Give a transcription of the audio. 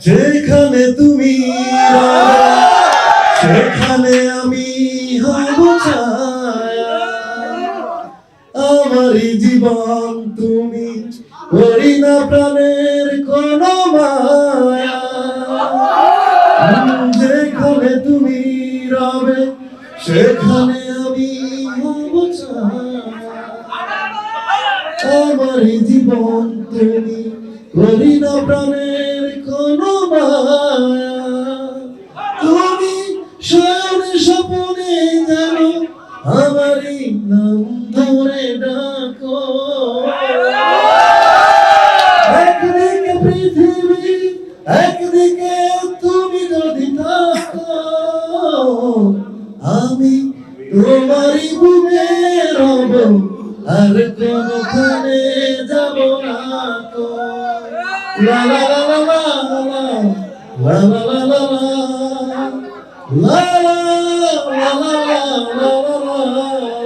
যেখানে তুমি সেখানে আমি হব ছায়া। আমারই জীবন তুমি, করি না প্রাণের কোন মায়া। যেখানে তুমি রবে সেখানে আমি হব ছায়া। আমারই জীবন তুমি, করি না প্রাণের কোন মায়া। তুমি শয়নে স্বপনে জানো আমারই নাম ধরে ডাকো। একদিকে পৃথিবী একদিকে তুমি যদি থাকো, আমি তোমারই বুকে রব, আর কোনখানে যাব না তো। লা লা লা লা লা লা লা লা লা লা লা লা লা লা লা লা লা লা।